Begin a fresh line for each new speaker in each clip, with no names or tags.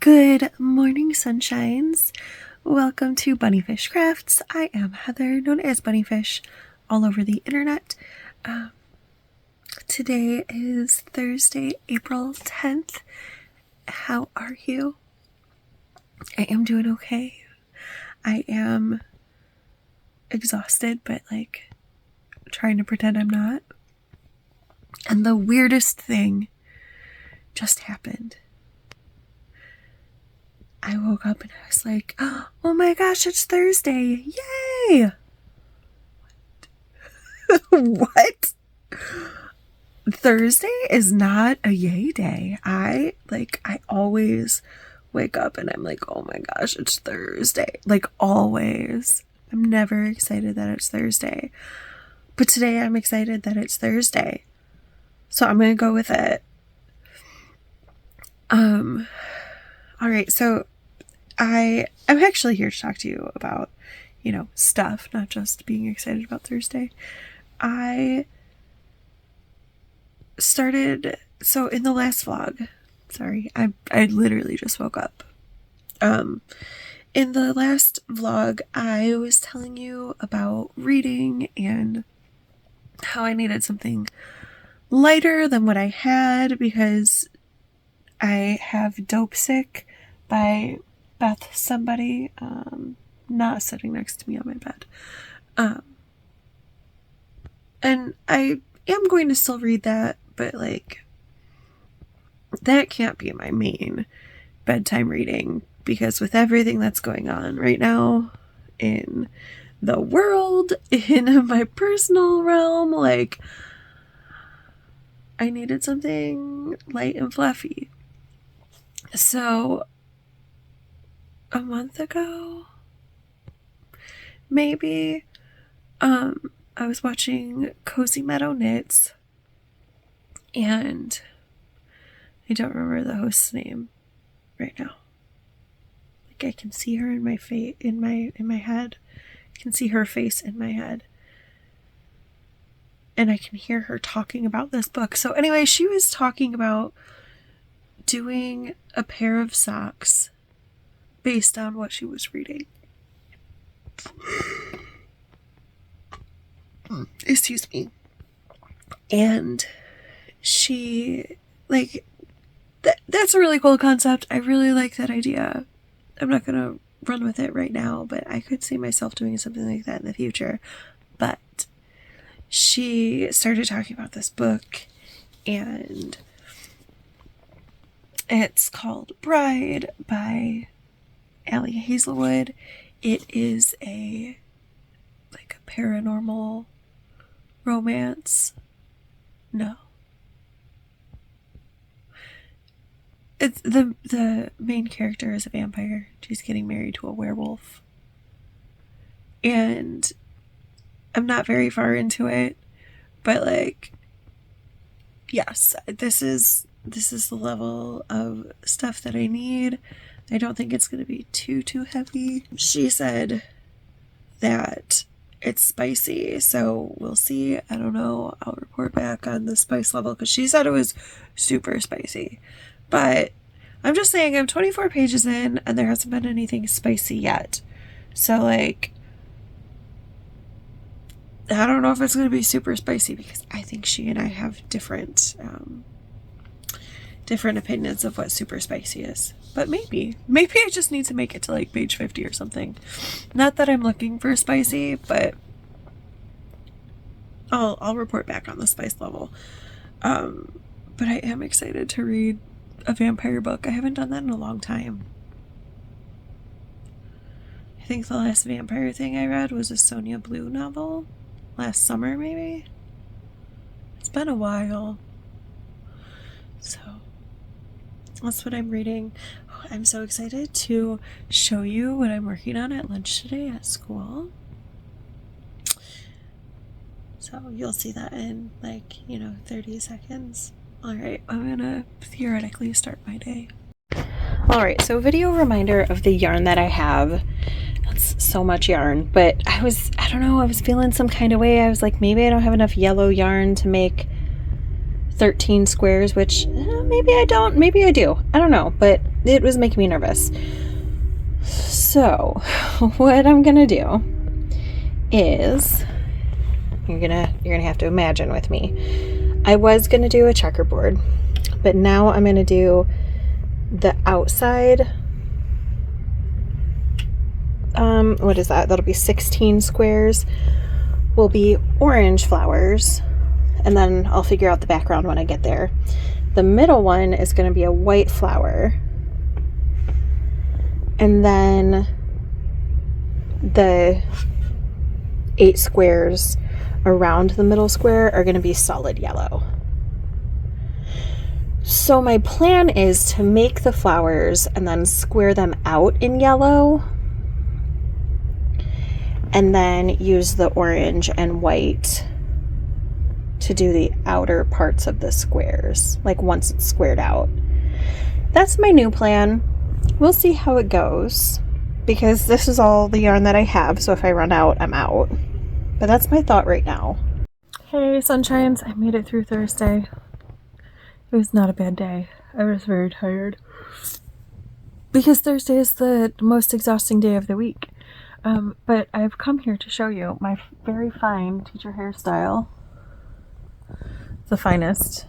Good morning, sunshines. Welcome to Bunnyfish Crafts. I am Heather, known as Bunnyfish, all over the internet. Today is Thursday, April 10th. How are you? I am doing okay. I am exhausted, but trying to pretend I'm not. And the weirdest thing just happened. I woke up and I was like, oh my gosh, it's Thursday. Yay! What? Thursday is not a yay day. I always wake up and I'm like, oh my gosh, it's Thursday. Always. I'm never excited that it's Thursday. But today I'm excited that it's Thursday. So I'm going to go with it. All right, so I'm actually here to talk to you about, stuff, not just being excited about Thursday. I started, so in the last vlog, sorry, I literally just woke up. In the last vlog, I was telling you about reading and how I needed something lighter than what I had because I have Dope Sick by Beth somebody, not sitting next to me on my bed. And I am going to still read that, but that can't be my main bedtime reading because with everything that's going on right now in the world, in my personal realm, I needed something light and fluffy. So a month ago, maybe, I was watching Cozy Meadow Knits, and I don't remember the host's name right now. I can see her in my face, in my head. I can see her face in my head. And I can hear her talking about this book. So anyway, she was talking about doing a pair of socks based on what she was reading. Excuse me. And she, that's a really cool concept. I really like that idea. I'm not going to run with it right now, but I could see myself doing something like that in the future. But she started talking about this book, and it's called Bride by Allie Hazelwood. It is a paranormal romance. No. It's the main character is a vampire. She's getting married to a werewolf. And I'm not very far into it, but yes, this is the level of stuff that I need. I don't think it's going to be too heavy. She said that it's spicy, so we'll see. I don't know. I'll report back on the spice level because she said it was super spicy. But I'm just saying I'm 24 pages in and there hasn't been anything spicy yet. So I don't know if it's going to be super spicy because I think she and I have different opinions of what super spicy is. But maybe I just need to make it to page 50 or something. Not that I'm looking for spicy, but I'll report back on the spice level. But I am excited to read a vampire book. I haven't done that in a long time. I think the last vampire thing I read was a Sonia Blue novel. Last summer, maybe? It's been a while. So, that's what I'm reading. Oh, I'm so excited to show you what I'm working on at lunch today at school. So, you'll see that in 30 seconds. Alright, I'm gonna theoretically start my day. Alright, so video reminder of the yarn that I have. That's so much yarn, but I was feeling some kind of way. I was like, maybe I don't have enough yellow yarn to make
13 squares, which maybe I don't, maybe I do. I don't know, but it was making me nervous. So what I'm gonna do is, you're gonna have to imagine with me. I was gonna do a checkerboard, but now I'm gonna do the outside. What is that? That'll be 16 squares. Will be orange flowers, and then I'll figure out the background when I get there. The middle one is going to be a white flower, and then the 8 squares around the middle square are going to be solid yellow. So my plan is to make the flowers and then square them out in yellow, and then use the orange and white to do the outer parts of the squares, like once it's squared out. That's my new plan. We'll see how it goes, because this is all the yarn that I have, so if I run out, I'm out. But that's my thought right now. Hey, sunshines, I made it through Thursday. It was not a bad day. I was very tired, because Thursday is the most exhausting day of the week. But I've come here to show you my very fine teacher hairstyle. The finest.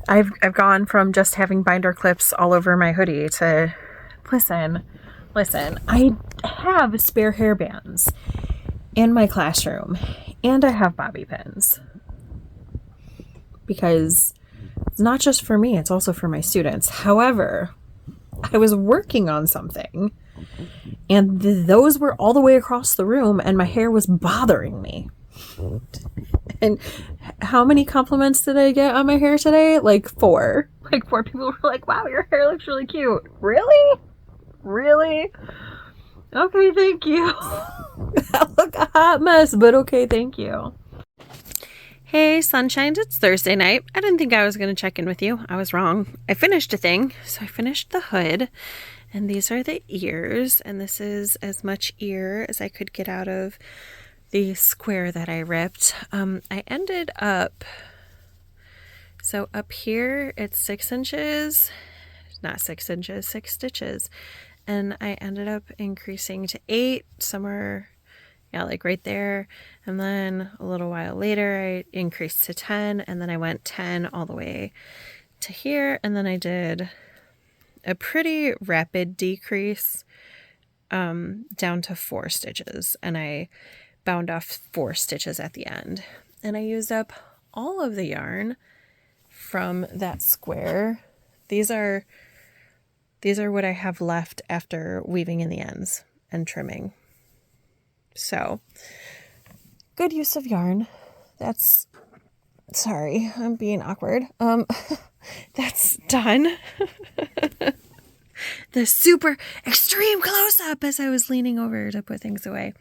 I've gone from just having binder clips all over my hoodie to, listen, I have spare hair bands in my classroom, and I have bobby pins, because it's not just for me, it's also for my students. However, I was working on something, and those were all the way across the room, and my hair was bothering me. And how many compliments did I get on my hair today? Like 4. Like 4 people were like, wow, your hair looks really cute. Really? Okay, thank you. I look a hot mess, but okay, thank you. Hey, sunshines, it's Thursday night. I didn't think I was going to check in with you. I was wrong. I finished a thing. So I finished the hood, and these are the ears, and this is as much ear as I could get out of the square that I ripped. I ended up, so up here it's 6 inches, not 6 inches, 6 stitches, and I ended up increasing to 8 somewhere, yeah, like right there, and then a little while later I increased to 10, and then I went 10 all the way to here, and then I did a pretty rapid decrease down to 4 stitches, and I bound off 4 stitches at the end, and I used up all of the yarn from that square. These are what I have left after weaving in the ends and trimming. So good use of yarn. That's, sorry, I'm being awkward. That's done. The super extreme close-up as I was leaning over to put things away.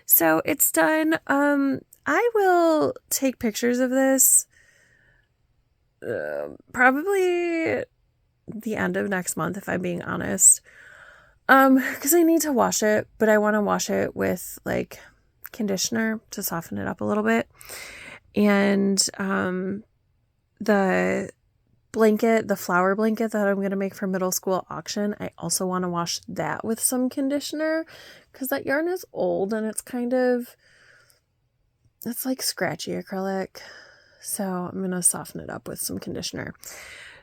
So it's done. I will take pictures of this probably the end of next month, if I'm being honest. Because I need to wash it, but I want to wash it with like conditioner to soften it up a little bit. And the blanket, the flower blanket that I'm going to make for middle school auction, I also want to wash that with some conditioner, because that yarn is old and it's like scratchy acrylic. So I'm going to soften it up with some conditioner.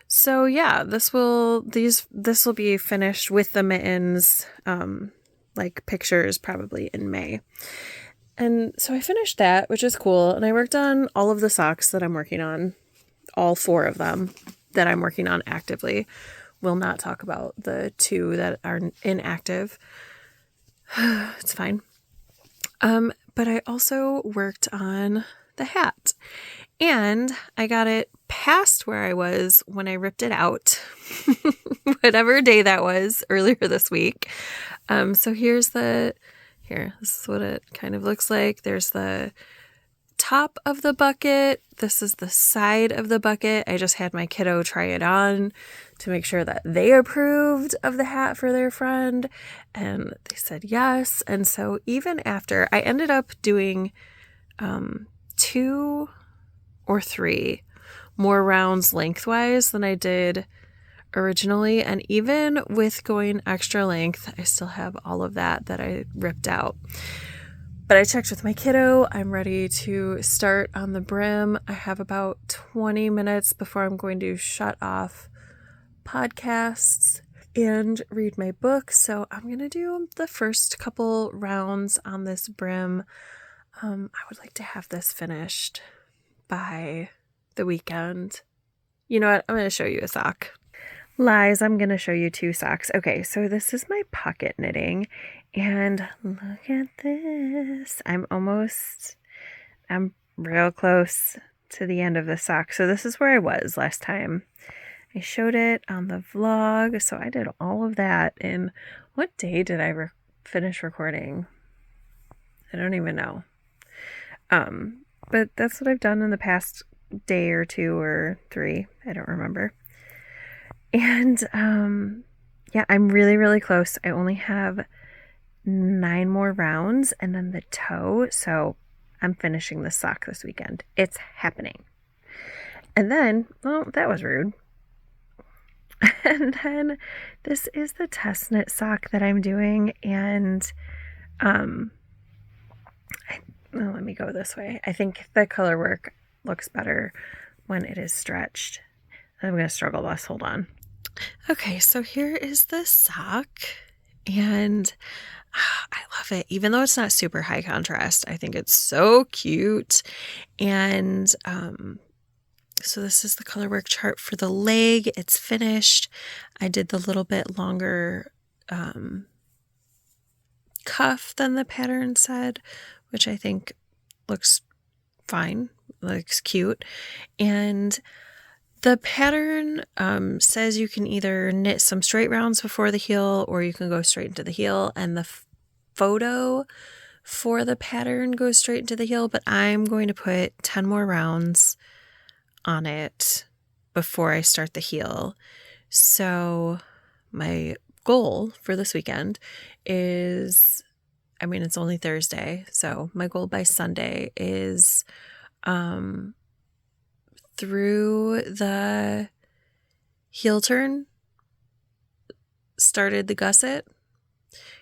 So yeah, this will be finished with the mittens, like pictures probably in May. And so I finished that, which is cool. And I worked on all of the socks that I'm working on, all 4 of them that I'm working on actively. Will not talk about the 2 that are inactive. It's fine. But I also worked on the hat, and I got it past where I was when I ripped it out, whatever day that was earlier this week. So this is what it kind of looks like. There's the top of the bucket. This is the side of the bucket. I just had my kiddo try it on to make sure that they approved of the hat for their friend, and they said yes. And so even after I ended up doing 2 or 3 more rounds lengthwise than I did originally. And even with going extra length, I still have all of that I ripped out. But I checked with my kiddo. I'm ready to start on the brim. I have about 20 minutes before I'm going to shut off podcasts and read my book. So I'm going to do the first couple rounds on this brim. I would like to have this finished by the weekend. You know what? I'm going to show you a sock. Lies, I'm going to show you 2 socks. Okay, so this is my pocket knitting, and look at this. I'm real close to the end of the sock. So this is where I was last time. I showed it on the vlog, so I did all of that. And what day did I finish recording? I don't even know. But that's what I've done in the past day or 2 or 3. I don't remember. And yeah, I'm really, really close. I only have 9 more rounds and then the toe. So I'm finishing the sock this weekend. It's happening. And then, well, that was rude. And then this is the test knit sock that I'm doing. And let me go this way. I think the color work looks better when it is stretched. I'm going to struggle less. Hold on. Okay, so here is the sock, and I love it. Even though it's not super high contrast, I think it's so cute. And so this is the color work chart for the leg. It's finished. I did the little bit longer cuff than the pattern said, which I think looks fine, looks cute. And the pattern says you can either knit some straight rounds before the heel or you can go straight into the heel. And the photo for the pattern goes straight into the heel, but I'm going to put 10 more rounds on it before I start the heel. So my goal for this weekend is, it's only Thursday, so my goal by Sunday is through the heel turn, started the gusset,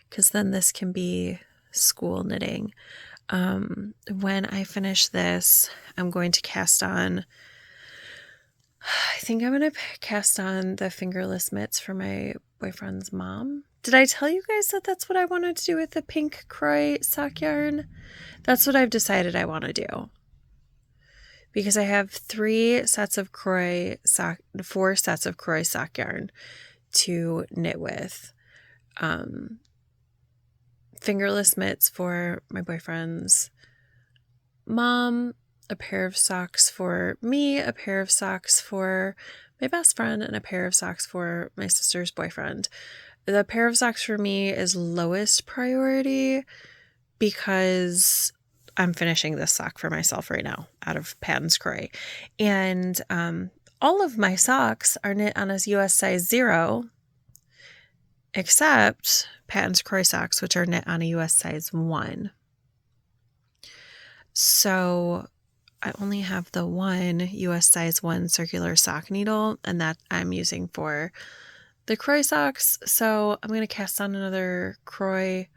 because then this can be school knitting. When I finish this, I'm going to cast on, I think I'm going to cast on the fingerless mitts for my boyfriend's mom. Did I tell you guys that that's what I wanted to do with the pink croy sock yarn? That's what I've decided I want to do. Because I have 4 sets of croy sock yarn to knit with. Fingerless mitts for my boyfriend's mom, a pair of socks for me, a pair of socks for my best friend, and a pair of socks for my sister's boyfriend. The pair of socks for me is lowest priority because I'm finishing this sock for myself right now out of Patton's Croy. And all of my socks are knit on a US size 0, except Patton's Croy socks, which are knit on a US size 1. So I only have the one US size 1 circular sock needle, and that I'm using for the Croy socks. So I'm going to cast on another Croy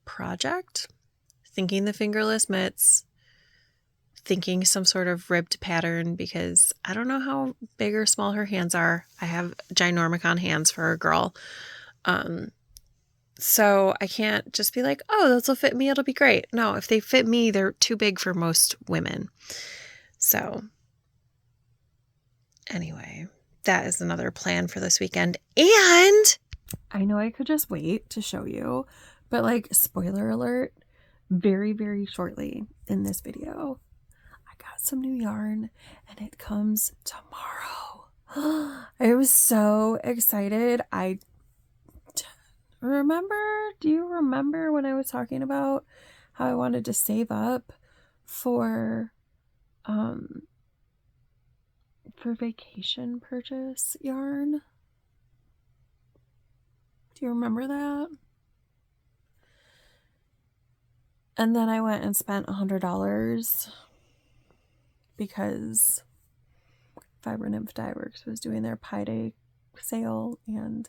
project, thinking the fingerless mitts, thinking some sort of ribbed pattern, because I don't know how big or small her hands are. I have ginormicon hands for a girl. So I can't just be like, oh, those will fit me, it'll be great. No, if they fit me, they're too big for most women. So anyway, that is another plan for this weekend. And I know I could just wait to show you, but spoiler alert, very, very shortly in this video, I got some new yarn and it comes tomorrow. I was so excited. Do you remember when I was talking about how I wanted to save up for vacation purchase yarn? Do you remember that? And then I went and spent $100
because Fiber Nymph Dye Works was doing their Pi Day sale, and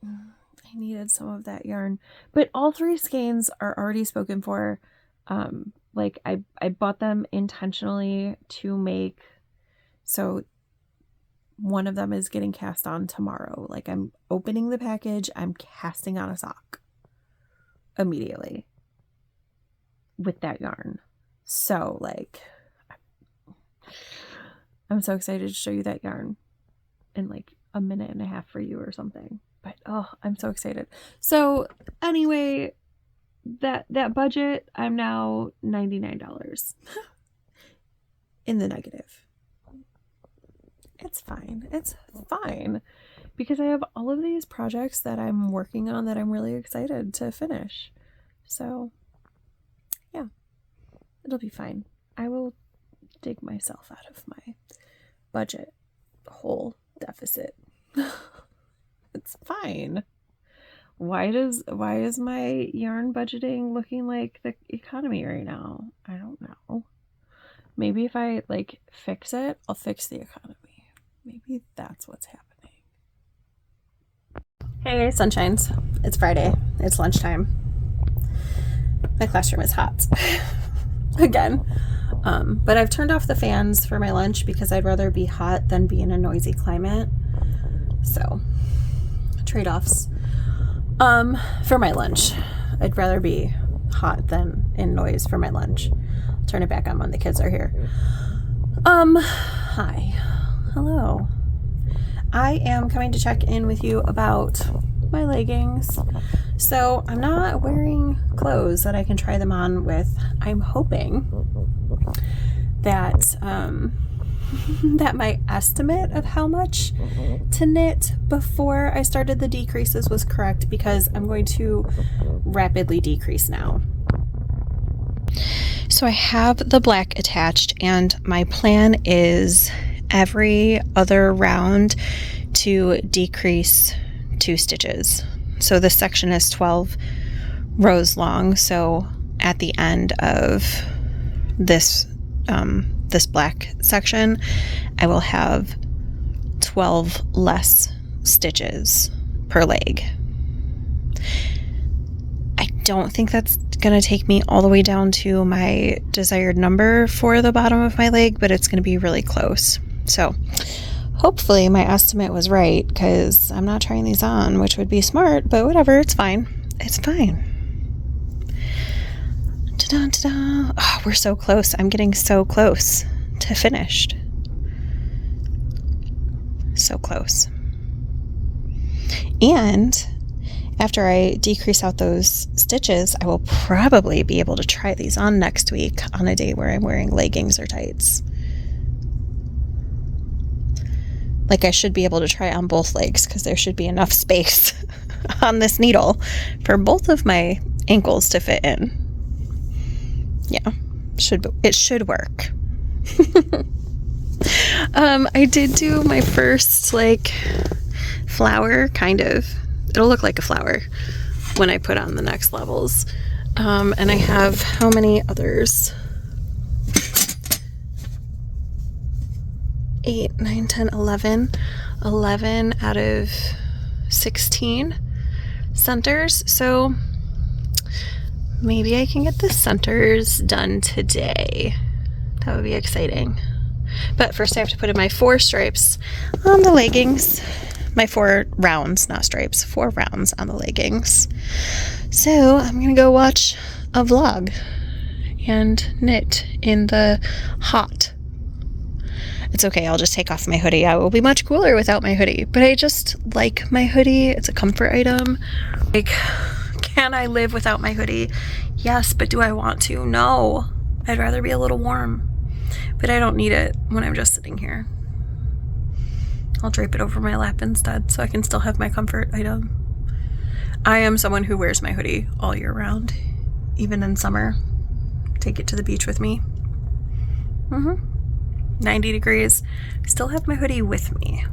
I needed some of that yarn. But all 3 skeins are already spoken for. Like I bought them intentionally to make, so one of them is getting cast on tomorrow. Like, I'm opening the package, I'm casting on a sock immediately with that yarn. So like, I'm so excited to show you that yarn in like a minute and a half for you or something. But oh, I'm so excited. So anyway, that budget, I'm now $99 in the negative. It's fine. It's fine because I have all of these projects that I'm working on that I'm really excited to finish. So yeah, it'll be fine. I will dig myself out of my budget hole deficit. It's fine. Why is my yarn budgeting looking like the economy right now? I don't know. Maybe if I like fix it, I'll fix the economy. Maybe that's what's happening.
Hey, sunshines. It's Friday. It's lunchtime. My classroom is hot. Again. But I've turned off the fans for my lunch because I'd rather be hot than be in a noisy climate. So, trade-offs. For my lunch, I'd rather be hot than in noise for my lunch. I'll turn it back on when the kids are here. Hi. Hello. I am coming to check in with you about my leggings. So I'm not wearing clothes that I can try them on with. I'm hoping that that my estimate of how much to knit before I started the decreases was correct, because I'm going to rapidly decrease now. So I have the black attached, and my plan is every other round to decrease 2 stitches. So this section is 12 rows long. So at the end of this this black section, I will have 12 less stitches per leg. I don't think that's going to take me all the way down to my desired number for the bottom of my leg, but it's going to be really close. So hopefully my estimate was right, because I'm not trying these on, which would be smart, but whatever, it's fine. It's fine. Ta-da, ta-da. Oh, we're so close. I'm getting so close to finished. So close. And after I decrease out those stitches, I will probably be able to try these on next week on a day where I'm wearing leggings or tights. Like, I should be able to try on both legs, because there should be enough space on this needle for both of my ankles to fit in. Yeah, it should work. I did do my first like flower, kind of. It'll look like a flower when I put on the next levels. And I have how many others? 8, 9, 10, 11. 11 out of 16 centers. So maybe I can get the centers done today. That would be exciting. But first I have to put in my 4 stripes on the leggings. My 4 rounds, not stripes, 4 rounds on the leggings. So I'm going to go watch a vlog and knit in the hot. It's okay, I'll just take off my hoodie. I will be much cooler without my hoodie. But I just like my hoodie. It's a comfort item. Like, can I live without my hoodie? Yes, but do I want to? No. I'd rather be a little warm. But I don't need it when I'm just sitting here. I'll drape it over my lap instead so I can still have my comfort item. I am someone who wears my hoodie all year round, even in summer. Take it to the beach with me. 90 degrees. Still have my hoodie with me.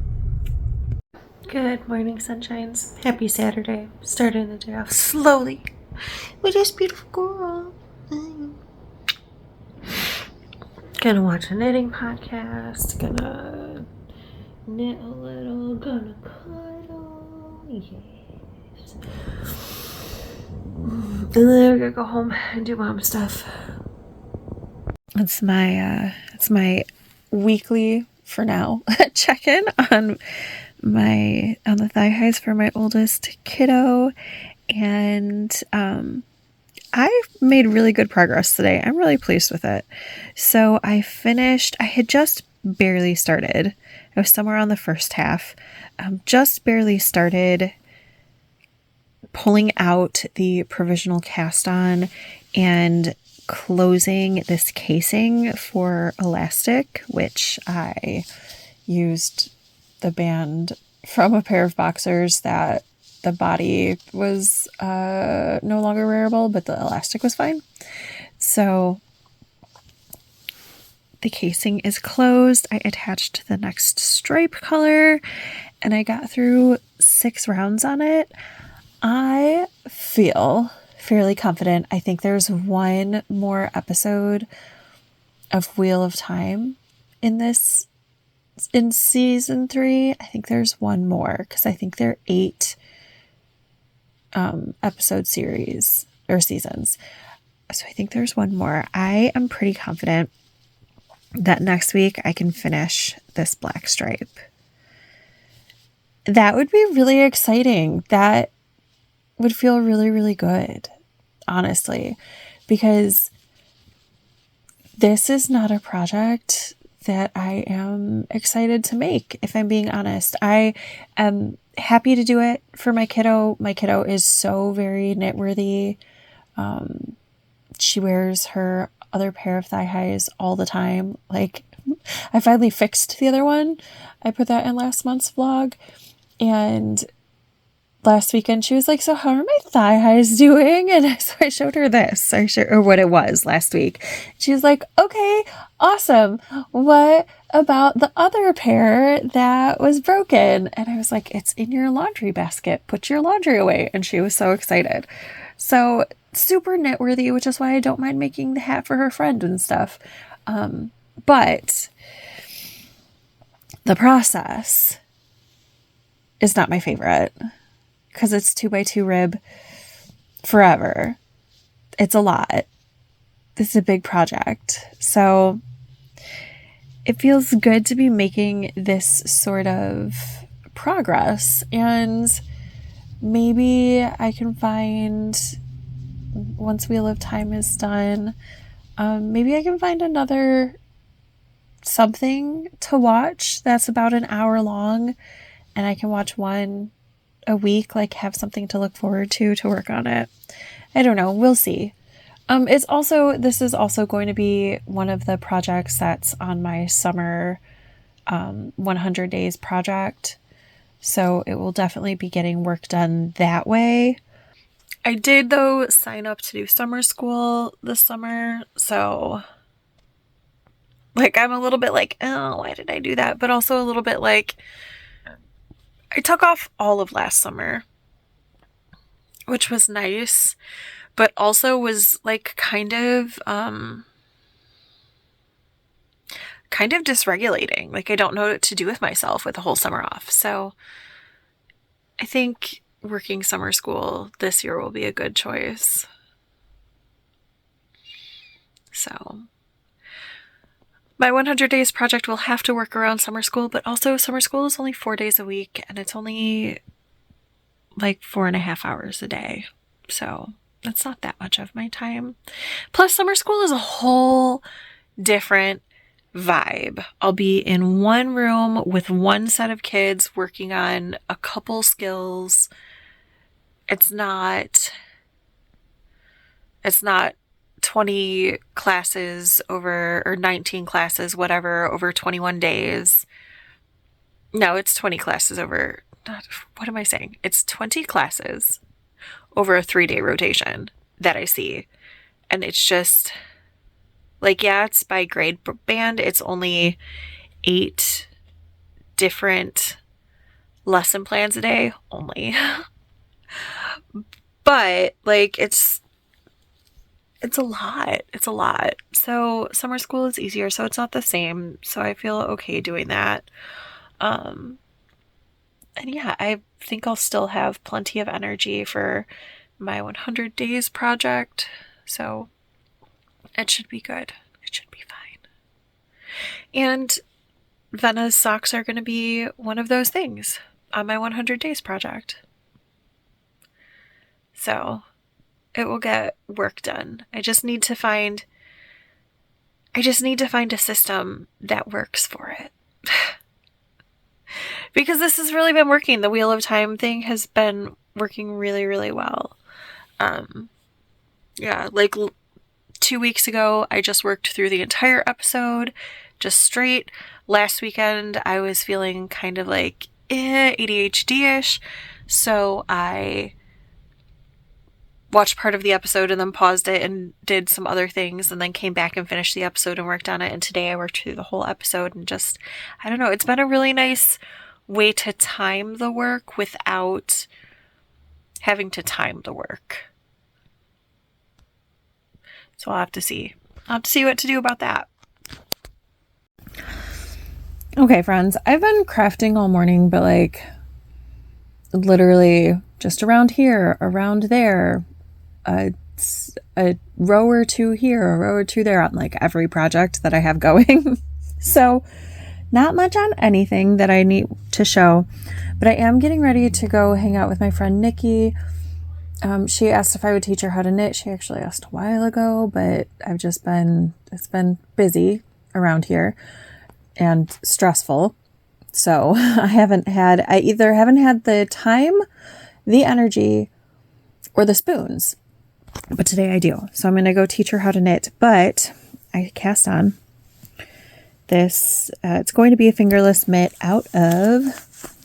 Good morning, sunshines. Happy Saturday. Starting the day off slowly with this beautiful girl. Gonna watch a knitting podcast. Gonna knit a little. Gonna cuddle. Yes. And then I'm gonna go home and do mom stuff. It's my weekly, for now, check-in on the thigh highs for my oldest kiddo. And I made really good progress today. I'm really pleased with it. So I had just barely started. I was somewhere on the first half. Just barely started pulling out the provisional cast on and closing this casing for elastic, which I used the band from a pair of boxers that the body was no longer wearable, but the elastic was fine. So the casing is closed. I attached the next stripe color and I got through 6 rounds on it. I feel fairly confident. I think there's one more episode of Wheel of Time in season 3. I think there's one more because I think they're 8 episode series or seasons. So I think there's one more. I am pretty confident that next week I can finish this black stripe. That would be really exciting. That would feel really, really good, honestly, because this is not a project that I am excited to make, if I'm being honest. I am happy to do it for my kiddo. My kiddo is so very knitworthy. She wears her other pair of thigh highs all the time. Like, I finally fixed the other one. I put that in last month's vlog. And last weekend she was like, so how are my thigh highs doing? And so I showed her this, or what it was last week. She was like, okay, awesome. What about the other pair that was broken? And I was like, it's in your laundry basket. Put your laundry away. And she was so excited. So super knitworthy, which is why I don't mind making the hat for her friend and stuff. But the process is not my favorite because it's 2x2 rib forever. It's a lot. It's a big project. So it feels good to be making this sort of progress, and maybe I can find, once Wheel of Time is done, maybe I can find another something to watch that's about an hour long, and I can watch one a week, like have something to look forward to work on it. I don't know. We'll see. This is also going to be one of the projects that's on my summer 100 days project. So it will definitely be getting work done that way. I did, though, sign up to do summer school this summer. So, like, I'm a little bit like, oh, why did I do that? But also a little bit like, I took off all of last summer, which was nice, but also was like kind of dysregulating. Like, I don't know what to do with myself with the whole summer off. So I think working summer school this year will be a good choice. So my 100 days project will have to work around summer school, but also summer school is only 4 days a week and it's only like 4.5 hours a day. So that's not that much of my time. Plus, summer school is a whole different vibe. I'll be in one room with one set of kids working on a couple skills. It's not 20 classes over, or 19 classes, whatever, over 21 days. No, it's 20 classes over, what am I saying? It's 20 classes over a 3-day rotation that I see. And it's just like, yeah, it's by grade band. It's only 8 different lesson plans a day only. But like, it's
it's a lot. It's a lot. So summer school is easier, so it's not the same. So I feel okay doing that. Um, and yeah, I think I'll still have plenty of energy for my 100 days project. So it should be good. It should be fine. And Venna's socks are going to be one of those things on my 100 days project. So it will get work done. I just need to find a system that works for it. Because this has really been working. The Wheel of Time thing has been working really, really well. Yeah, like 2 weeks ago, I just worked through the entire episode, just straight. Last weekend, I was feeling kind of like ADHD-ish, so I watched part of the episode and then paused it and did some other things and then came back and finished the episode and worked on it. And today I worked through the whole episode and just, I don't know, it's been a really nice way to time the work without having to time the work. So I'll have to see. I'll have to see what to do about that.
Okay, friends, I've been crafting all morning, but like literally just around here, around there, a row or two here, a row or two there on like every project that I have going. So not much on anything that I need to show, but I am getting ready to go hang out with my friend Nikki. She asked if I would teach her how to knit. She actually asked a while ago, but it's been busy around here and stressful. So I either haven't had the time, the energy, or the spoons. But today I do. So I'm going to go teach her how to knit. But I cast on this. It's going to be a fingerless mitt out of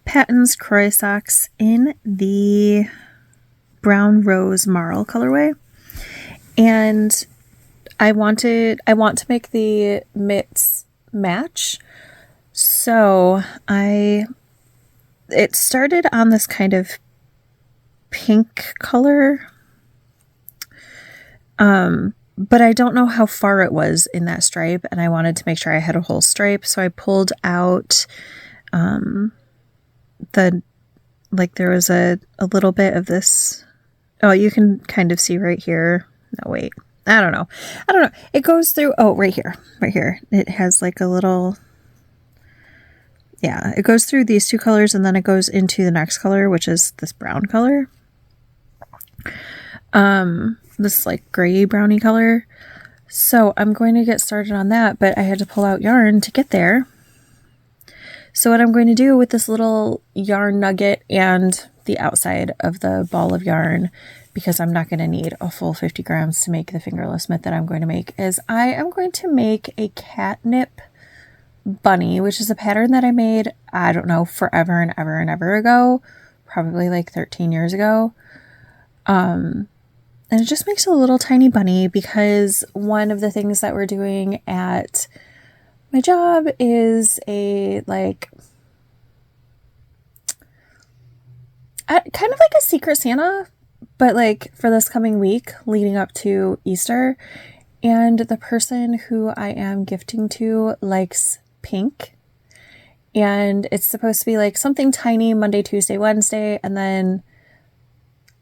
Patton's Croy Socks in the Brown Rose Marl colorway. And I want to make the mitts match. So it started on this kind of pink color. But I don't know how far it was in that stripe, and I wanted to make sure I had a whole stripe. So I pulled out there was a little bit of this. Oh, you can kind of see right here. No, wait. I don't know. It goes through, right here. It has like a little, yeah, it goes through these two colors and then it goes into the next color, which is this brown color. This like gray browny color. So I'm going to get started on that, but I had to pull out yarn to get there. So what I'm going to do with this little yarn nugget and the outside of the ball of yarn, because I'm not going to need a full 50 grams to make the fingerless mitt that I'm going to make, is I am going to make a catnip bunny, which is a pattern that I made, I don't know, forever and ever and ever ago, probably like 13 years ago. And it just makes a little tiny bunny because one of the things that we're doing at my job is a kind of like a Secret Santa, but like for this coming week leading up to Easter. And the person who I am gifting to likes pink. And it's supposed to be like something tiny Monday, Tuesday, Wednesday, and then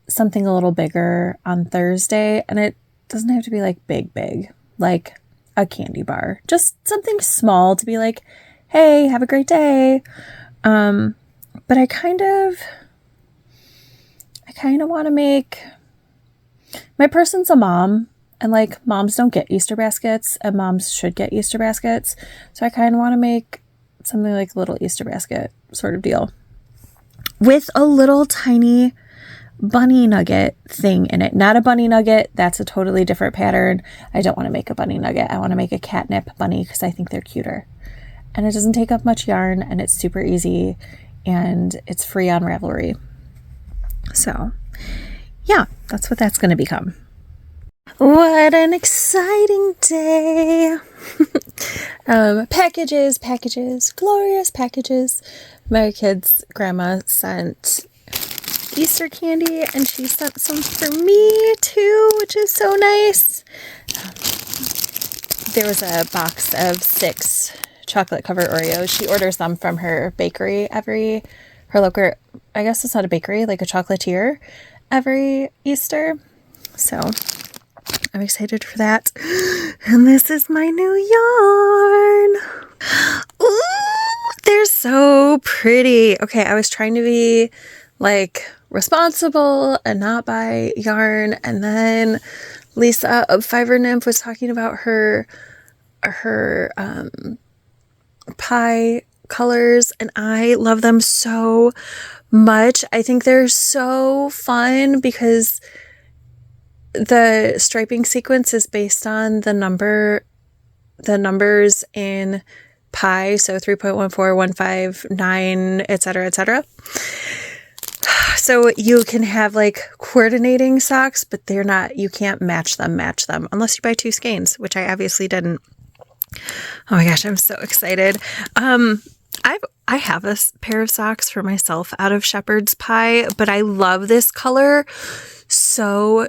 something a little bigger on Thursday. And it doesn't have to be like big, like a candy bar. Just something small to be like, hey, have a great day. But I kind of want to make, my person's a mom, and like moms don't get Easter baskets and moms should get Easter baskets. So I kind of want to make something like a little Easter basket sort of deal with a little tiny bunny nugget thing in it. Not a bunny nugget. That's a totally different pattern. I don't want to make a bunny nugget. I want to make a catnip bunny because I think they're cuter. And it doesn't take up much yarn and it's super easy and it's free on Ravelry. So yeah, that's what that's going to become. What an exciting day. Packages, glorious packages. My kid's grandma sent Easter candy, and she sent some for me too, which is so nice. There was a box of 6 chocolate covered Oreos. She orders them from her bakery her local, I guess it's not a bakery, like a chocolatier every Easter. So I'm excited for that. And this is my new yarn. Ooh, they're so pretty. Okay, I was trying to be like responsible and not buy yarn, and then Lisa of Fiber Nymph was talking about her pie colors, and I love them so much. I think they're so fun because the striping sequence is based on the numbers in pi, so 3.14159, etc., etc. So you can have like coordinating socks, but they're not, you can't match them unless you buy 2 skeins, which I obviously didn't. Oh my gosh, I'm so excited. I have a pair of socks for myself out of shepherd's pie, but I love this color so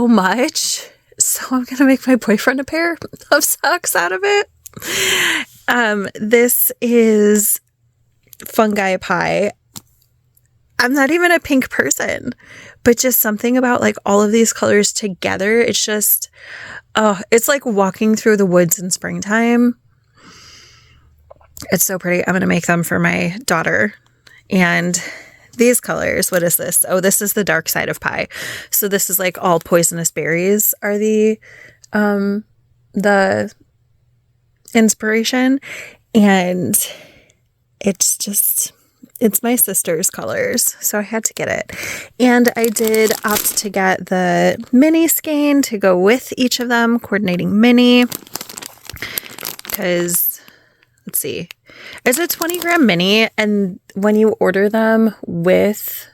much. So I'm going to make my boyfriend a pair of socks out of it. This is fungi pie. I'm not even a pink person, but just something about like all of these colors together. It's just, oh, it's like walking through the woods in springtime. It's so pretty. I'm going to make them for my daughter. And these colors, what is this? Oh, this is the dark side of pie. So this is like all poisonous berries are the inspiration. And it's my sister's colors, so I had to get it. And I did opt to get the mini skein to go with each of them, coordinating mini, because let's see, it's a 20-gram mini, and when you order them with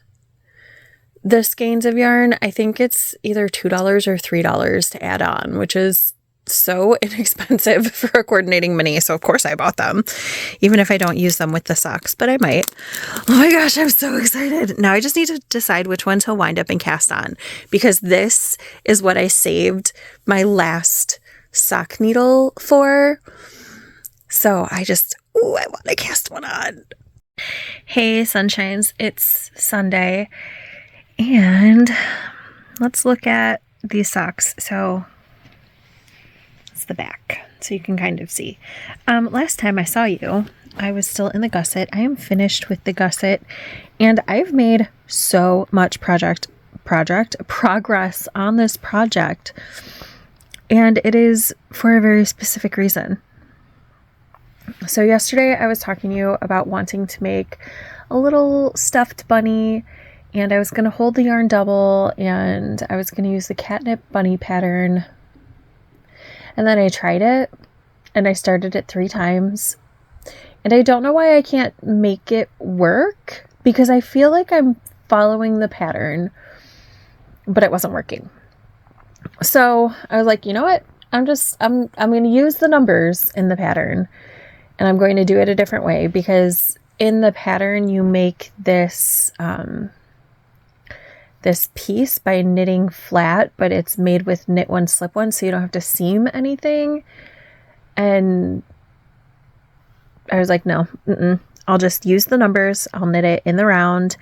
the skeins of yarn, I think it's either $2 or $3 to add on, which is so inexpensive for a coordinating mini. So of course I bought them, even if I don't use them with the socks, but I might. Oh my gosh, I'm so excited. Now I just need to decide which ones he'll wind up and cast on, because this is what I saved my last sock needle for. So I want to cast one on. Hey sunshines, it's Sunday, and let's look at these socks. So the back, so you can kind of see. Last time I saw you, I was still in the gusset. I am finished with the gusset, and I've made so much progress on this project, and it is for a very specific reason. So yesterday I was talking to you about wanting to make a little stuffed bunny, and I was going to hold the yarn double, and I was going to use the catnip bunny pattern. And then I tried it, and I started it 3 times, and I don't know why I can't make it work, because I feel like I'm following the pattern, but it wasn't working. So I was like, you know what? I'm going to use the numbers in the pattern, and I'm going to do it a different way, because in the pattern you make this piece by knitting flat, but it's made with knit one, slip one, so you don't have to seam anything. And I was like, no, I'll just use the numbers. I'll knit it in the round.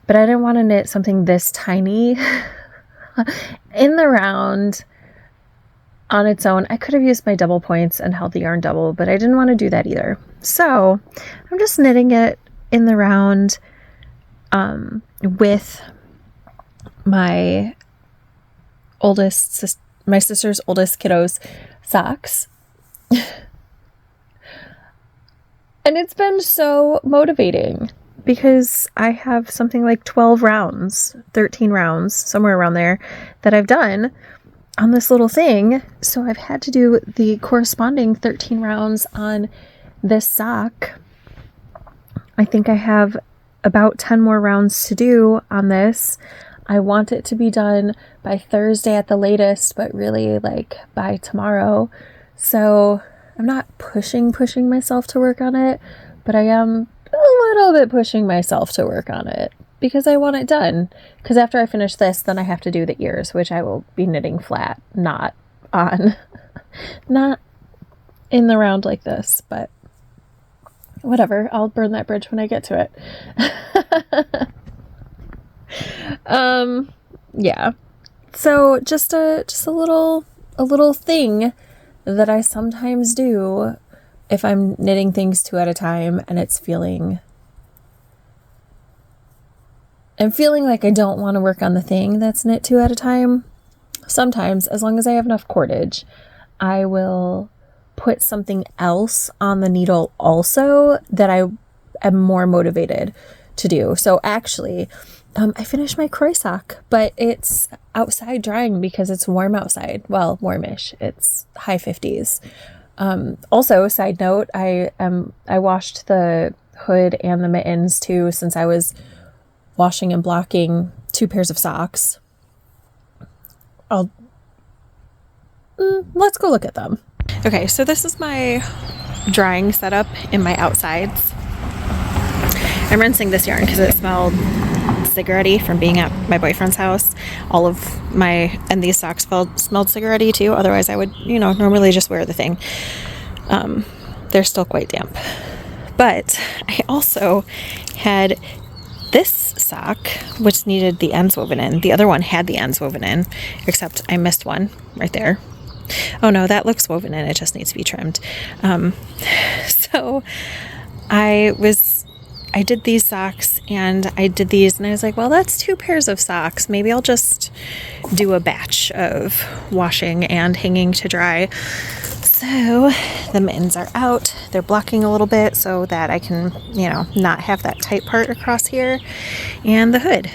But I didn't want to knit something this tiny in the round on its own. I could have used my double points and held the yarn double, but I didn't want to do that either. So I'm just knitting it in the round with my sister's oldest kiddo's socks. And it's been so motivating, because I have something like 12 rounds, 13 rounds, somewhere around there, that I've done on this little thing. So I've had to do the corresponding 13 rounds on this sock. I think I have about 10 more rounds to do on this. I want it to be done by Thursday at the latest, but really like by tomorrow. So I'm not pushing myself to work on it, but I am a little bit pushing myself to work on it. because I want it done. Because after I finish this, then I have to do the ears, which I will be knitting flat, not on, not in the round like this, but whatever. I'll burn that bridge when I get to it. Yeah. So just a little thing that I sometimes do if I'm knitting things 2 at a time and I'm feeling like I don't want to work on the thing that's knit 2 at a time. Sometimes, as long as I have enough cordage, I will put something else on the needle also that I am more motivated to do. So actually, I finished my croy sock, but it's outside drying because it's warm outside. Well, warmish. It's high 50s. Also, side note, I washed the hood and the mittens too, since I was washing and blocking 2 pairs of socks. Let's go look at them. Okay, so this is my drying setup in my outsides. I'm rinsing this yarn because it smelled cigarette-y from being at my boyfriend's house. And these socks smelled cigarette-y too. Otherwise I would, normally just wear the thing. They're still quite damp. But I also had this sock, which needed the ends woven in. The other one had the ends woven in, except I missed one right there. Oh no, that looks woven in. It just needs to be trimmed. So I did these socks and I did these and I was like, well, that's 2 pairs of socks. Maybe I'll just do a batch of washing and hanging to dry. So the mittens are out. They're blocking a little bit so that I can, not have that tight part across here, and the hood.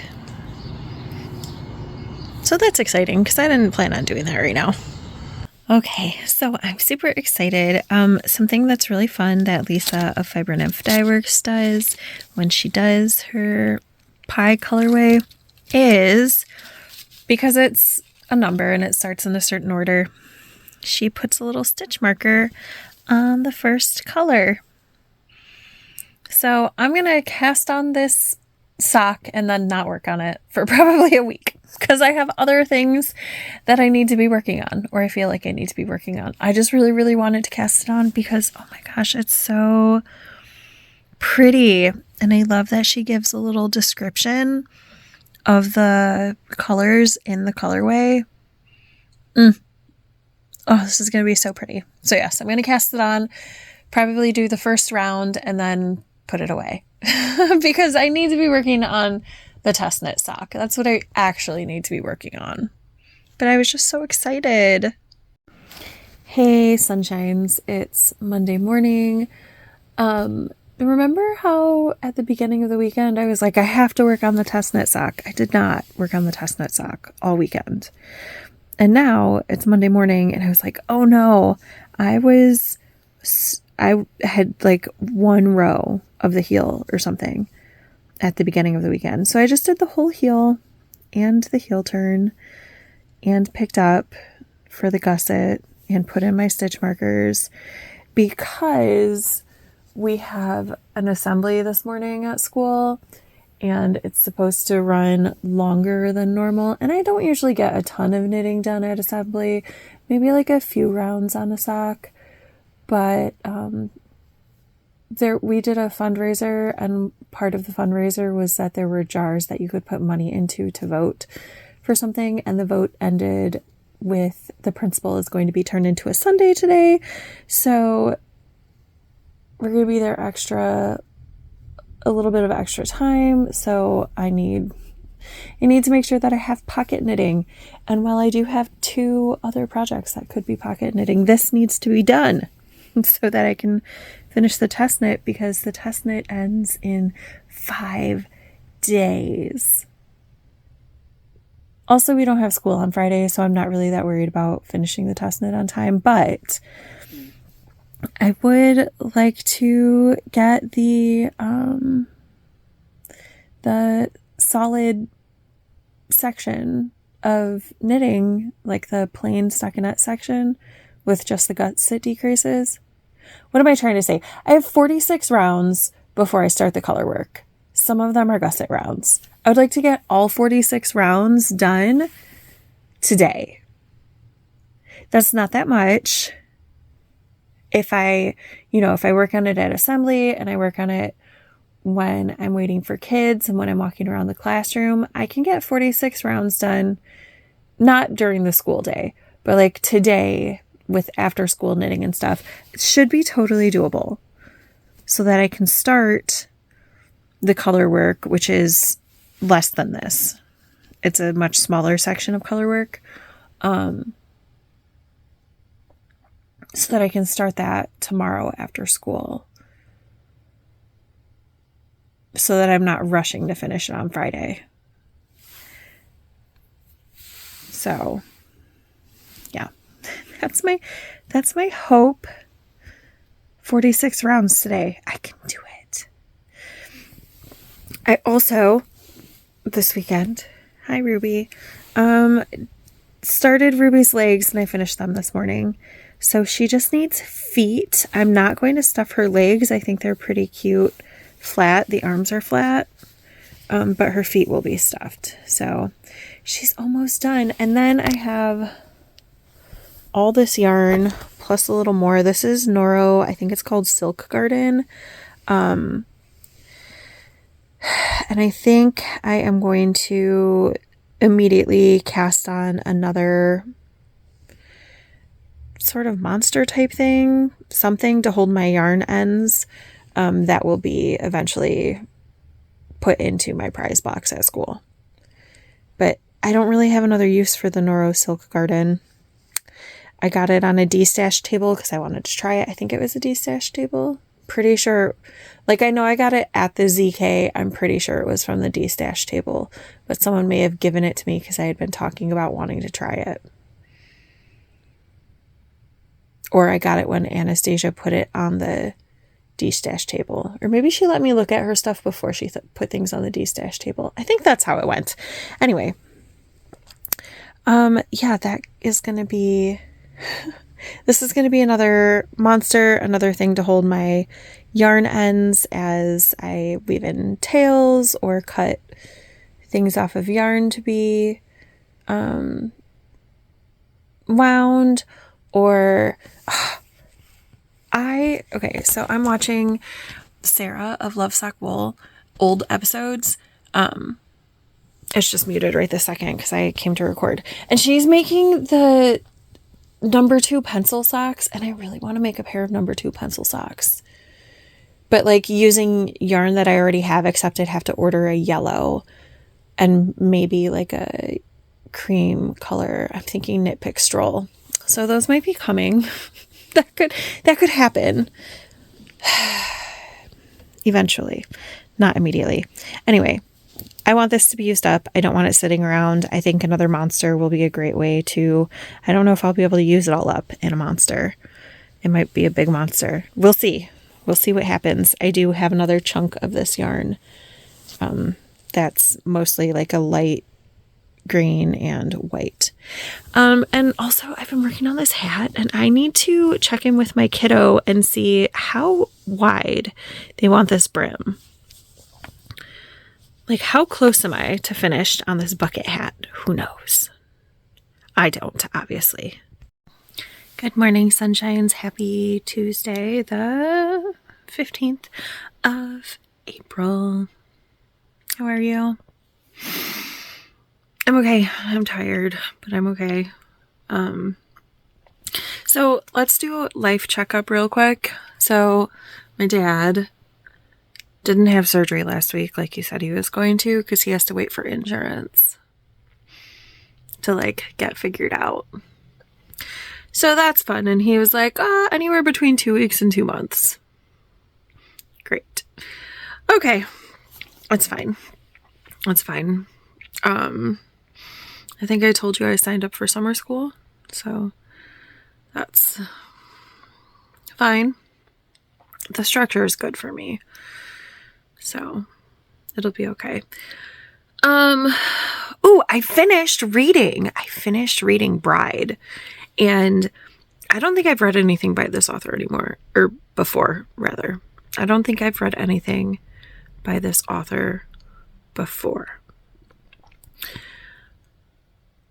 So that's exciting because I didn't plan on doing that right now. Okay, so I'm super excited. Something that's really fun that Lisa of Fiber Nymph Dye Works does when she does her pie colorway is, because it's a number and it starts in a certain order, she puts a little stitch marker on the first color. So I'm going to cast on this sock and then not work on it for probably a week because I have other things that I need to be working on, or I feel like I need to be working on. I just really, really wanted to cast it on because, oh my gosh, it's so pretty. And I love that she gives a little description of the colors in the colorway. Oh, this is going to be so pretty. So yes, I'm going to cast it on, probably do the first round and then put it away because I need to be working on the test knit sock. That's what I actually need to be working on. But I was just so excited. Hey, sunshines. It's Monday morning. Remember how at the beginning of the weekend I was like, I have to work on the test knit sock. I did not work on the test knit sock all weekend. And now it's Monday morning and I was like, oh no, I had like 1 row of the heel or something at the beginning of the weekend. So I just did the whole heel and the heel turn and picked up for the gusset and put in my stitch markers because we have an assembly this morning at school and it's supposed to run longer than normal. And I don't usually get a ton of knitting done at assembly, maybe like a few rounds on a sock. But we did a fundraiser, and part of the fundraiser was that there were jars that you could put money into to vote for something. And the vote ended with the principal is going to be turned into a Sunday today. So we're going to be there a little bit of extra time. So I need to make sure that I have pocket knitting. And while I do have 2 other projects that could be pocket knitting, this needs to be done so that I can finish the test knit, because the test knit ends in 5 days. Also, we don't have school on Friday, so I'm not really that worried about finishing the test knit on time, but I would like to get the solid section of knitting, like the plain stockinette section with just the gusset decreases. What am I trying to say? I have 46 rounds before I start the color work. Some of them are gusset rounds.
I would like to get all 46 rounds done today. That's not that much. If I work on it at assembly and I work on it when I'm waiting for kids and when I'm walking around the classroom, I can get 46 rounds done, not during the school day, but like today with after school knitting and stuff. It should be totally doable so that I can start the color work, which is less than this. It's a much smaller section of color work. So that I can start that tomorrow after school. So that I'm not rushing to finish it on Friday. So, yeah. That's my hope. 46 rounds today. I can do it. I also, this weekend, hi Ruby, started Ruby's legs and I finished them this morning. So she just needs feet. I'm not going to stuff her legs. I think they're pretty cute flat. The arms are flat, but her feet will be stuffed. So she's almost done. And then I have all this yarn plus a little more. This is Noro. I think it's called Silk Garden. And I think I am going to immediately cast on another sort of monster type thing, something to hold my yarn ends, that will be eventually put into my prize box at school. But I don't really have another use for the Noro Silk Garden. I got it on a D-stash table because I wanted to try it. I think it was a D-stash table. Pretty sure, like I know I got it at the ZK. I'm pretty sure it was from the D-stash table, but someone may have given it to me because I had been talking about wanting to try it. Or I got it when Anastasia put it on the D-stash table. Or maybe she let me look at her stuff before she put things on the D-stash table. I think that's how it went. Anyway. Yeah, that is going to be... This is going to be another monster, another thing to hold my yarn ends as I weave in tails or cut things off of yarn to be wound. Or so I'm watching Sarah of Love Sock Wool old episodes. It's just muted right this second because I came to record, and she's making the number 2 pencil socks, and I really want to make a pair of number 2 pencil socks, but like using yarn that I already have, except I'd have to order a yellow and maybe like a cream color. I'm thinking Knit Pick Stroll. So those might be coming. That could happen. Eventually. Not immediately. Anyway, I want this to be used up. I don't want it sitting around. I think another monster will be a great way to... I don't know if I'll be able to use it all up in a monster. It might be a big monster. We'll see. We'll see what happens. I do have another chunk of this yarn. That's mostly like a light green and white. And also I've been working on this hat, and I need to check in with my kiddo and see how wide they want this brim. Like, how close am I to finished on this bucket hat? Who knows? I don't, obviously. Good morning, sunshines. Happy Tuesday, the 15th of April. How are you? I'm okay. I'm tired, but I'm okay. So let's do a life checkup real quick. So my dad didn't have surgery last week like he said he was going to, because he has to wait for insurance to like get figured out. So that's fun. And he was like, anywhere between 2 weeks and 2 months. Great. Okay. That's fine. That's fine. I think I told you I signed up for summer school, so that's fine. The structure is good for me, so it'll be okay. I finished reading Bride, and I don't think I've read anything by this author anymore, or before, rather. I don't think I've read anything by this author before.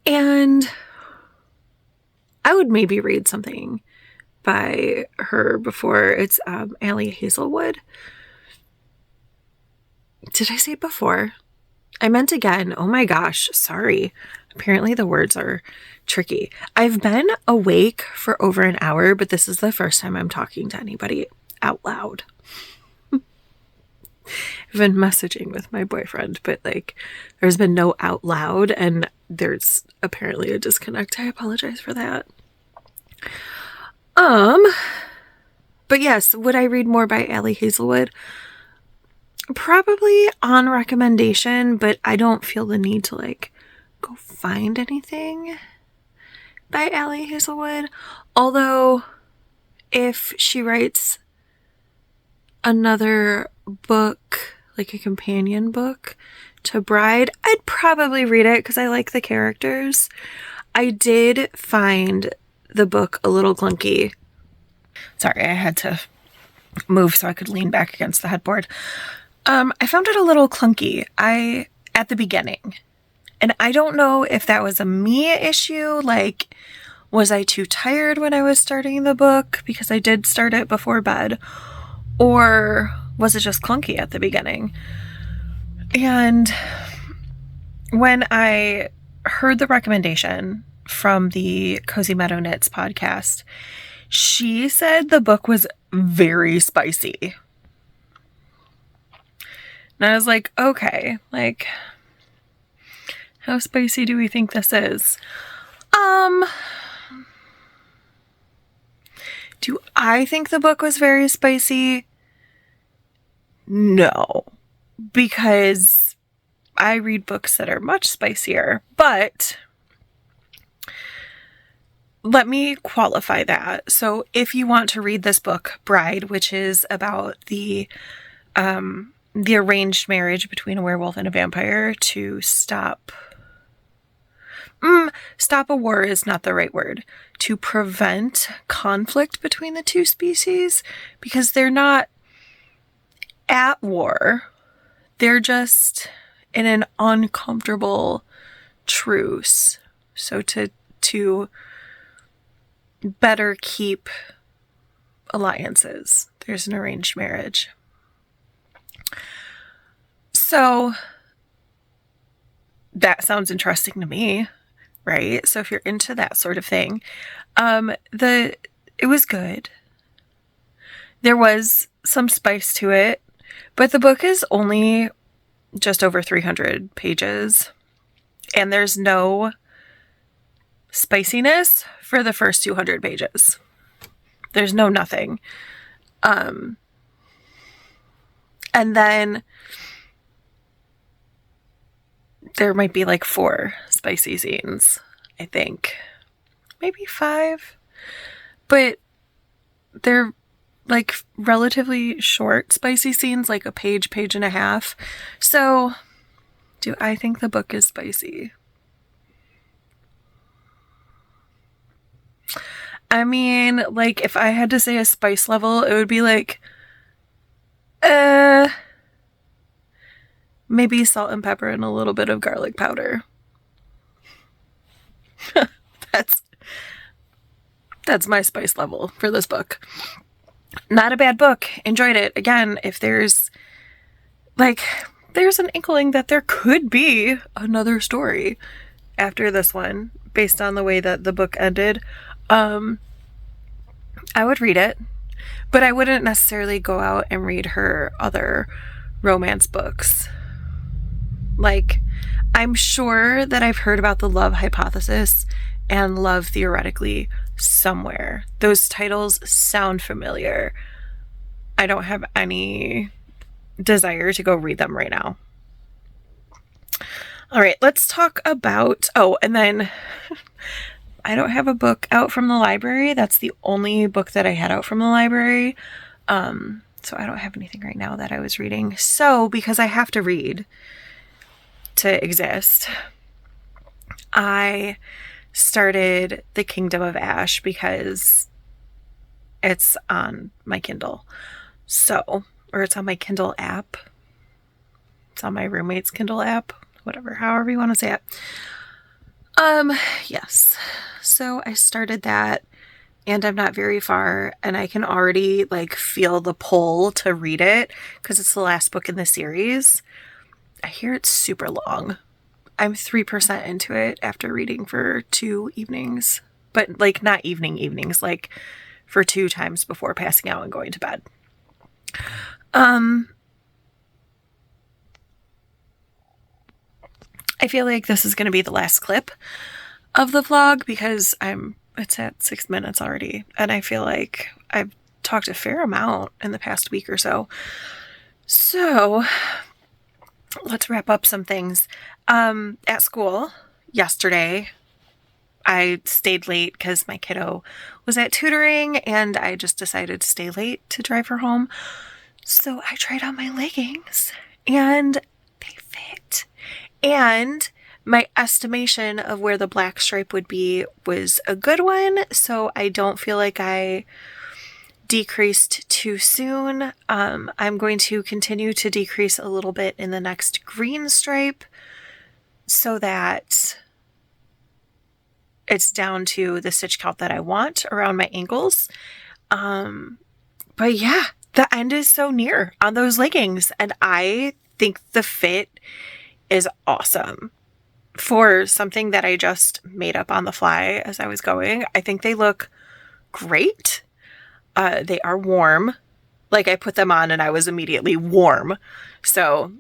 And I would maybe read something by her before. It's Allie Hazelwood. Did I say before? I meant again. Oh my gosh, sorry. Apparently the words are tricky. I've been awake for over an hour, but this is the first time I'm talking to anybody out loud. I've been messaging with my boyfriend, but like there's been no out loud, and there's apparently a disconnect. I apologize for that. But yes, would I read more by Allie Hazelwood? Probably on recommendation, but I don't feel the need to like go find anything by Allie Hazelwood. Although if she writes another book, like a companion book to Bride, I'd probably read it because I like the characters. I did find the book a little clunky. Sorry, I had to move so I could lean back against the headboard. I found it a little clunky at the beginning. And I don't know if that was a me issue, like, was I too tired when I was starting the book because I did start it before bed, or was it just clunky at the beginning? And when I heard the recommendation from the Cozy Meadow Knits podcast, she said the book was very spicy. And I was like, okay, like, how spicy do we think this is? Do I think the book was very spicy? No, because I read books that are much spicier, but let me qualify that. So if you want to read this book, Bride, which is about the arranged marriage between a werewolf and a vampire to stop a war is not the right word. To prevent conflict between the two species, because they're not at war. They're just in an uncomfortable truce. So to better keep alliances, there's an arranged marriage. So that sounds interesting to me, right? So if you're into that sort of thing, it was good. There was some spice to it, but the book is only just over 300 pages, and there's no spiciness for the first 200 pages. There's no nothing. And then there might be like 4 spicy scenes, I think. Maybe 5. But they're like relatively short spicy scenes, like a page and a half. So, do I think the book is spicy? I mean, like, if I had to say a spice level, it would be like, maybe salt and pepper and a little bit of garlic powder. That's my spice level for this book. Not a bad book. Enjoyed it. Again, if there's an inkling that there could be another story after this one, based on the way that the book ended, I would read it, but I wouldn't necessarily go out and read her other romance books. Like, I'm sure that I've heard about The Love Hypothesis and Love Theoretically somewhere. Those titles sound familiar. I don't have any desire to go read them right now. All right, let's talk about, and then I don't have a book out from the library. That's the only book that I had out from the library. So I don't have anything right now that I was reading. So because I have to read to exist, I started The Kingdom of Ash because it's on my Kindle. Or it's on my Kindle app. It's on my roommate's Kindle app.
whatever, however you want to say it. Yes. So I started that, and I'm not very far, and I can already like feel the pull to read it because it's the last book in the series. I hear it's super long. I'm 3% into it after reading for 2 evenings, but like not evenings, like for 2 times before passing out and going to bed. I feel like this is going to be the last clip of the vlog because it's at 6 minutes already, and I feel like I've talked a fair amount in the past week or so. So let's wrap up some things. At school yesterday, I stayed late because my kiddo was at tutoring, and I just decided to stay late to drive her home. So I tried on my leggings, and they fit. And my estimation of where the black stripe would be was a good one, so I don't feel like I decreased too soon. I'm going to continue to decrease a little bit in the next green stripe so that it's down to the stitch count that I want around my ankles. But yeah, the end is so near on those leggings, and I think the fit is awesome. For something that I just made up on the fly as I was going, I think they look great. They are warm. Like, I put them on and I was immediately warm. So,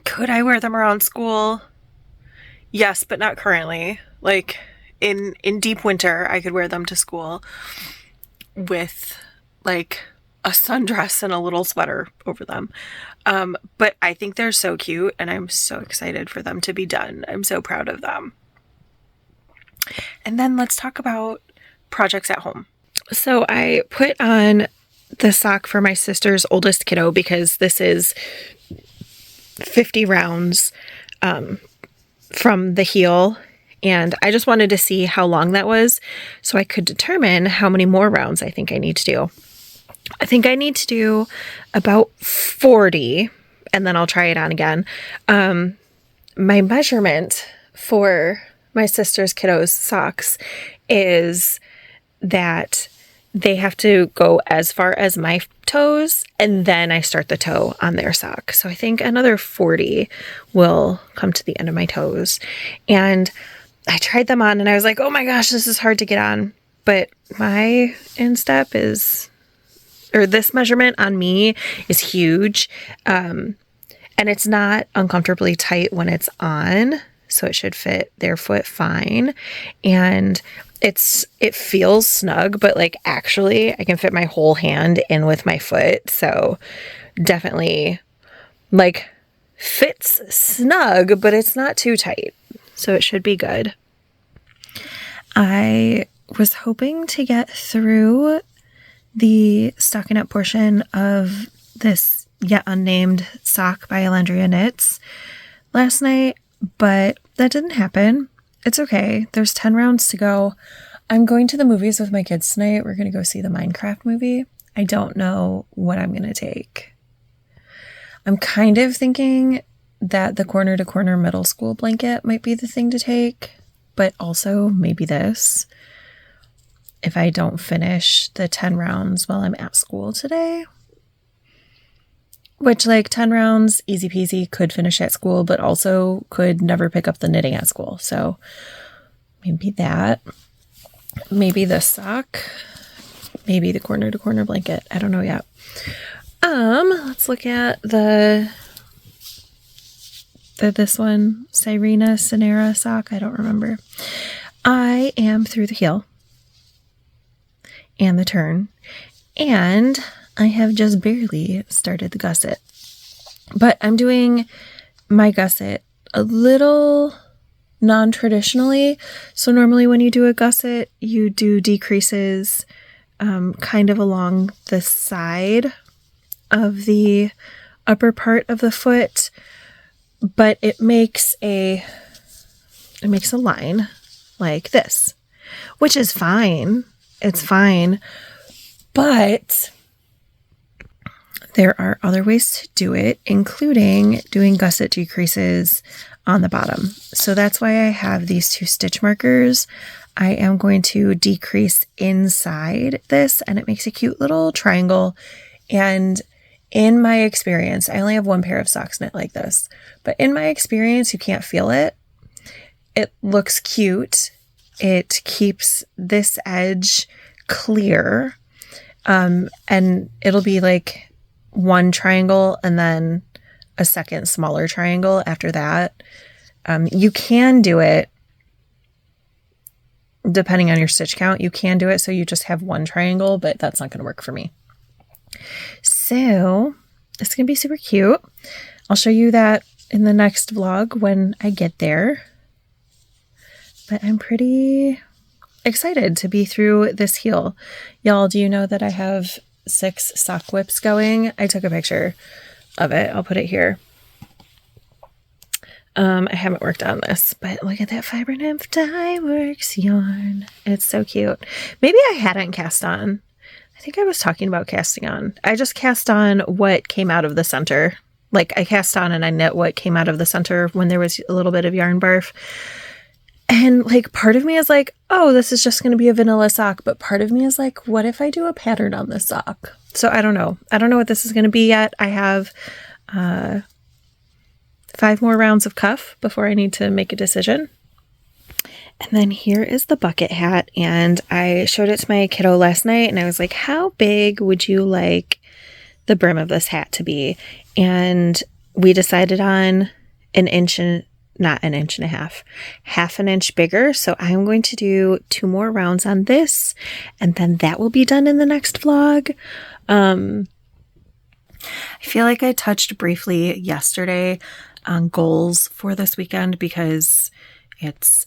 could I wear them around school? Yes, but not currently. Like, in deep winter, I could wear them to school with, like, a sundress and a little sweater over them. But I think they're so cute, and I'm so excited for them to be done. I'm so proud of them. And then let's talk about projects at home. So I put on the sock for my sister's oldest kiddo because this is 50 rounds from the heel, and I just wanted to see how long that was so I could determine how many more rounds I think I need to do. I think I need to do about 40, and then I'll try it on again. My measurement for my sister's kiddos' socks is that they have to go as far as my toes, and then I start the toe on their sock. So I think another 40 will come to the end of my toes. And I tried them on, and I was like, oh my gosh, this is hard to get on. But my instep this measurement on me is huge. And it's not uncomfortably tight when it's on, so it should fit their foot fine. And it feels snug, but like actually I can fit my whole hand in with my foot. So definitely like fits snug, but it's not too tight. So it should be good. I was hoping to get through the stockinette portion of this yet unnamed sock by Alandria Knits last night, but that didn't happen. It's okay. There's 10 rounds to go. I'm going to the movies with my kids tonight. We're going to go see the Minecraft movie. I don't know what I'm going to take. I'm kind of thinking that the corner to corner middle school blanket might be the thing to take, but also maybe this. If I don't finish the 10 rounds while I'm at school today. Which, like, 10 rounds, easy peasy, could finish at school, but also could never pick up the knitting at school. So maybe that. Maybe the sock. Maybe the corner to corner blanket. I don't know yet. Let's look at this one, Sirena Sonera sock. I don't remember. I am through the heel and the turn, and I have just barely started the gusset. But I'm doing my gusset a little non-traditionally. So normally when you do a gusset, you do decreases kind of along the side of the upper part of the foot, but it makes a line like this, which is fine. It's fine. But there are other ways to do it, including doing gusset decreases on the bottom. So that's why I have these 2 stitch markers. I am going to decrease inside this, and it makes a cute little triangle. And in my experience, I only have 1 pair of socks knit like this, but in my experience, you can't feel it. It looks cute. It keeps this edge clear. And it'll be like 1 triangle and then a second smaller triangle after that. You can do it depending on your stitch count. You can do it so you just have 1 triangle, but that's not going to work for me. So it's going to be super cute. I'll show you that in the next vlog when I get there. But I'm pretty excited to be through this heel. Y'all, do you know that I have 6 sock whips going? I took a picture of it. I'll put it here. I haven't worked on this, but look at that Fiber Nymph Dye Works yarn. It's so cute. Maybe I hadn't cast on. I think I was talking about casting on. I just cast on what came out of the center. Like I cast on and I knit what came out of the center when there was a little bit of yarn barf. And like part of me is like, oh, this is just going to be a vanilla sock. But part of me is like, what if I do a pattern on this sock? So I don't know. I don't know what this is going to be yet. I have 5 more rounds of cuff before I need to make a decision. And then here is the bucket hat. And I showed it to my kiddo last night and I was like, how big would you like the brim of this hat to be? And we decided on not an inch and a half an inch bigger. So I'm going to do 2 more rounds on this and then that will be done in the next vlog. I feel like I touched briefly yesterday on goals for this weekend because it's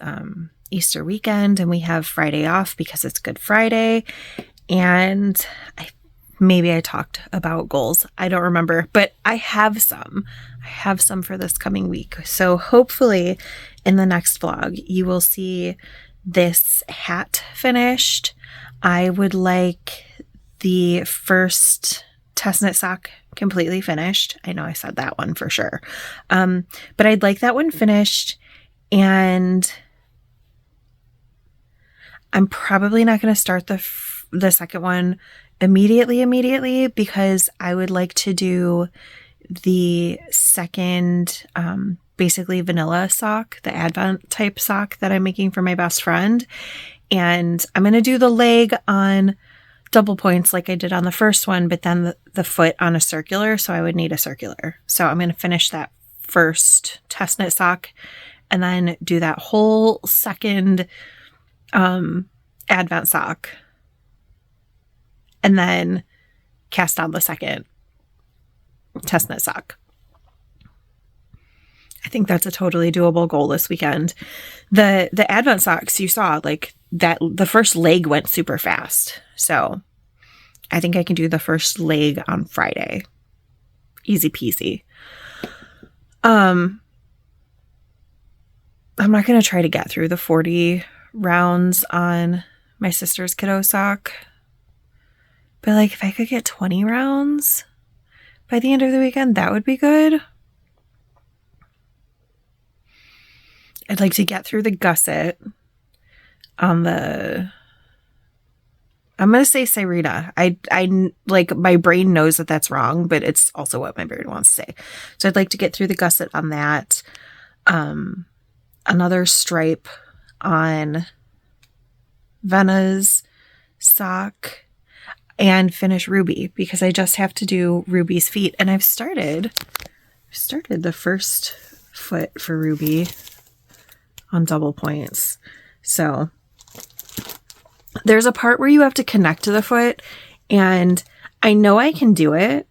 Easter weekend and we have Friday off because it's Good Friday. And maybe I talked about goals. I don't remember, but I have some. I have some for this coming week. So hopefully in the next vlog, you will see this hat finished. I would like the first test knit sock completely finished. I know I said that one for sure. But I'd like that one finished, and I'm probably not going to start the second one immediately because I would like to do the second basically vanilla sock, the Advent type sock that I'm making for my best friend. And I'm going to do the leg on double points like I did on the first one, but then the foot on a circular. So I would need a circular. So I'm going to finish that first test knit sock and then do that whole second Advent sock and then cast on the second test knit sock. I think that's a totally doable goal this weekend. The Advent socks you saw, like that, the first leg went super fast. So I think I can do the first leg on Friday. Easy peasy. I'm not going to try to get through the 40 rounds on my sister's kiddo sock. But like if I could get 20 rounds by the end of the weekend, that would be good. I'd like to get through the gusset on the, I'm going to say Serena. I like, my brain knows that that's wrong, but it's also what my brain wants to say. So I'd like to get through the gusset on that. Another stripe on Vena's sock and finish Ruby because I just have to do Ruby's feet. And I've started the first foot for Ruby on double points. So there's a part where you have to connect to the foot, and I know I can do it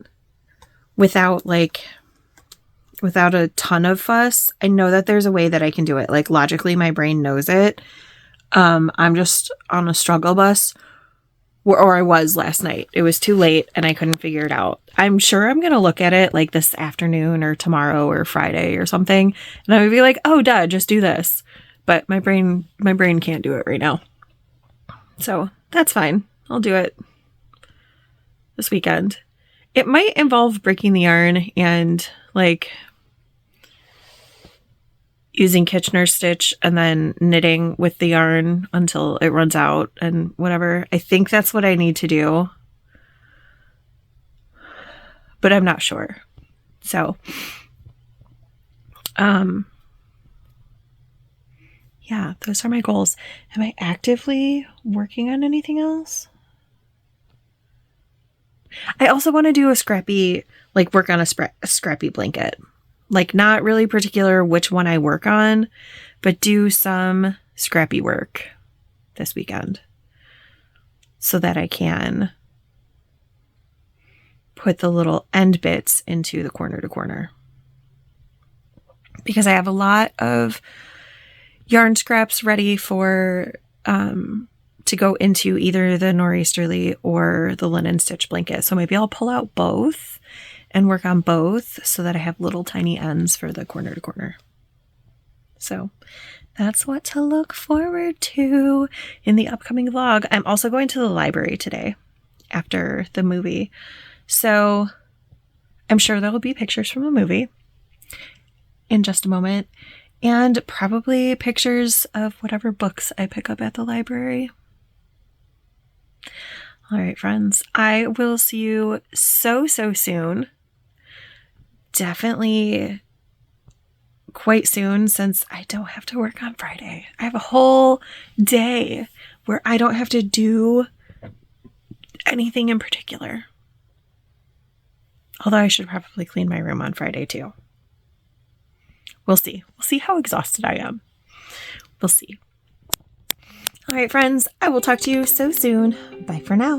without a ton of fuss. I know that there's a way that I can do it. Like logically, my brain knows it. I'm just on a struggle bus, or I was last night. It was too late and I couldn't figure it out. I'm sure I'm going to look at it like this afternoon or tomorrow or Friday or something. And I would be like, oh, duh, just do this. But my brain can't do it right now. So that's fine. I'll do it this weekend. It might involve breaking the yarn and like using Kitchener stitch and then knitting with the yarn until it runs out and whatever. I think that's what I need to do, but I'm not sure. So, yeah, those are my goals. Am I actively working on anything else? I also want to do a scrappy, like work on a scrappy blanket. Like not really particular which one I work on, but do some scrappy work this weekend so that I can put the little end bits into the corner to corner. Because I have a lot of yarn scraps ready for to go into either the nor'easterly or the linen stitch blanket. So maybe I'll pull out both and work on both so that I have little tiny ends for the corner to corner. So that's what to look forward to in the upcoming vlog. I'm also going to the library today after the movie. So I'm sure there will be pictures from the movie in just a moment, and probably pictures of whatever books I pick up at the library. All right, friends, I will see you so soon. Definitely quite soon, since I don't have to work on Friday. I have a whole day where I don't have to do anything in particular. Although I should probably clean my room on Friday too. We'll see. We'll see how exhausted I am. We'll see. All right, friends, I will talk to you so soon. Bye for now.